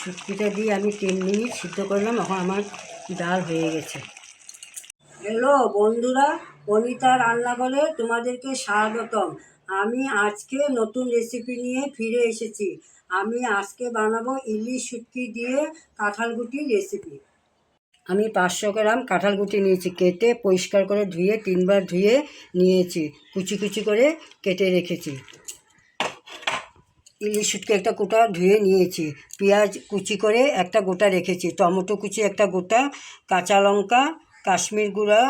শুটকিটা দিয়ে আমি 3 মিনিট সিদ্ধ করলাম। এখন আমার ডাল হয়ে গেছে। হ্যালো বন্ধুরা, অনিতা রান্নাঘরে তোমাদেরকে স্বাগতম। আমি আজকে নতুন রেসিপি নিয়ে ফিরে এসেছি। আমি আজকে বানাবো ইলিশ শুটকি দিয়ে কাঁঠালগুটি রেসিপি। আমি 500 গ্রাম কাঁঠালগুটি নিয়েছি, কেটে পরিষ্কার করে ধুয়ে 3 বার ধুয়ে নিয়েছি, কুচি কুচি করে কেটে রেখেছি। ইলিশ শুটকি একটা গোটা ধুয়ে নিয়েছি, পেঁয়াজ কুচি করে একটা গোটা রেখেছি, টমেটো কুচি একটা গোটা, কাঁচা লঙ্কা, কাশ্মীর গুঁড়া,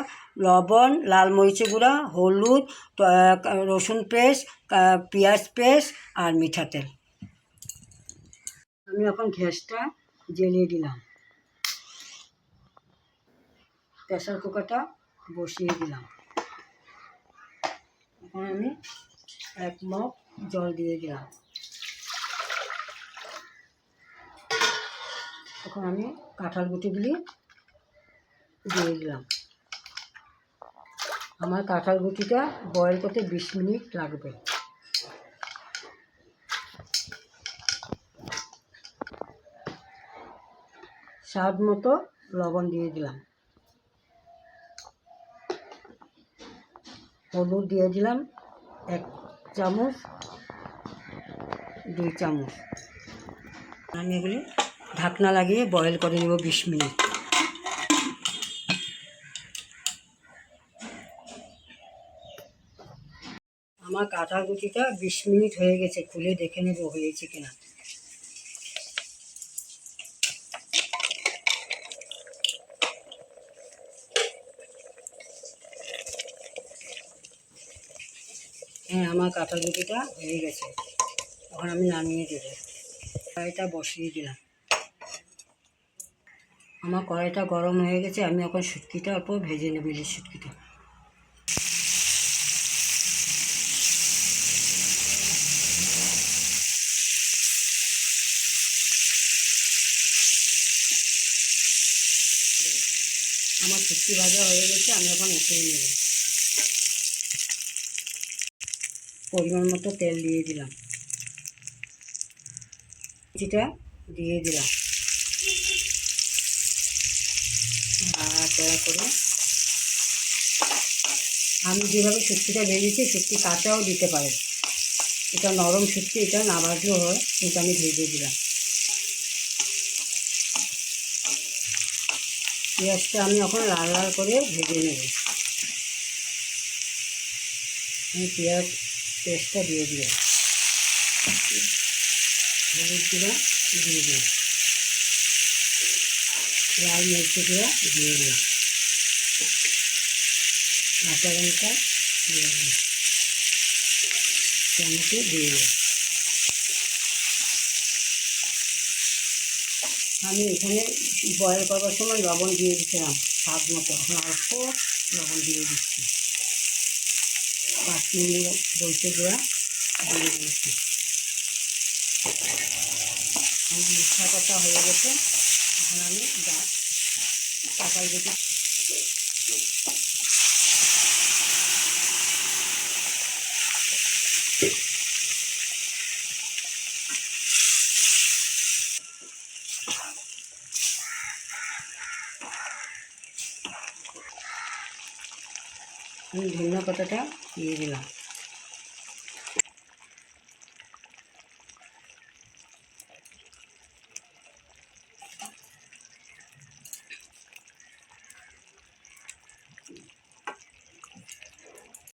লবণ, লাল মরিচের গুঁড়া, হলুদ, রসুন পেস্ট, পেঁয়াজ পেস্ট আর মিঠা তেল। আমি এখন গ্যাসটা জ্বালিয়ে দিলাম, প্রেসার কুকারটা বসিয়ে দিলাম। এখন আমি 1 মগ জল দিয়ে দিলাম। এখন আমি কাঁঠাল গুটিগুলি দিয়ে দিলাম। আমার কাঁঠাল গুটিটা বয়েল করতে 20 মিনিট লাগবে। স্বাদ মতো লবণ দিয়ে দিলাম, হলুদ দিয়ে দিলাম 1 চামচ, 2 চামচ। আমি এগুলি ঢাকনা লাগিয়ে বয়েল করে নেব 20 মিনিট। আমার কাঁঠাল গুটিটা 20 মিনিট হয়ে গেছে, খুলে দেখে নেব হয়েছে কিনা। হ্যাঁ, আমার কাঁঠাল গুটিটা হয়ে গেছে। এখন আমি নামিয়ে দেবো। কড়াইটা বসিয়ে দিলাম। আমার কড়াইটা গরম হয়ে গেছে। আমি এখন শুটকিটা অল্প ভেজে নেব, ইলিশ শুটকিটা। আমার শুটকি ভাজা হয়ে গেছে, আমি এখন উঠিয়ে নেব। পরিমাণ মতো তেল দিয়ে দিলাম, কুচিটা দিয়ে দিলাম, নাড়াচাড়া করে। আমি যেভাবে শুটকিটা ভেজেছি, শুটকি কাঁচাও দিতে পারে, এটা নরম শুটকি, এটা না ভাজলেও হয়, কিন্তু আমি ভেজে দিলাম। পেঁয়াজটা আমি এখন লাল লাল করে ভেজে নেব। আমি পেঁয়াজ পেস্টটা দিয়ে দিলাম, হলুদ গুঁড়া দিয়ে দিলাম, লাল মির্চি গুঁড়া দিয়ে দিলাম, কাঁচা লঙ্কা দিয়ে দিলাম, টমেটো দিয়ে দিলাম। আমি এখানে বয়েল করবার সময় লবণ দিয়ে দিচ্ছিলাম স্বাদ মতো, এখন অল্প লবণ দিয়ে দিচ্ছি। কাশ্মীরি মরিচের গুঁড়া দিয়ে দিয়েছি। আমার মশলা কষা হয়ে গেছে। এখন আমি কাঁঠাল গুটি ধনিয়া পাতাটা দিয়ে দিলাম।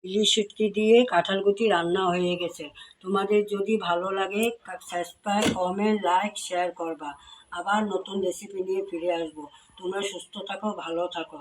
ইলিশ শুটকি দিয়ে কাঁঠালগুটি রান্না হয়ে গেছে। তোমাদের যদি ভালো লাগে সাবস্ক্রাইব, কমেন্ট, লাইক, শেয়ার করবা। আবার নতুন রেসিপি নিয়ে ফিরে আসবো। তোমরা সুস্থ থাকো, ভালো থাকো।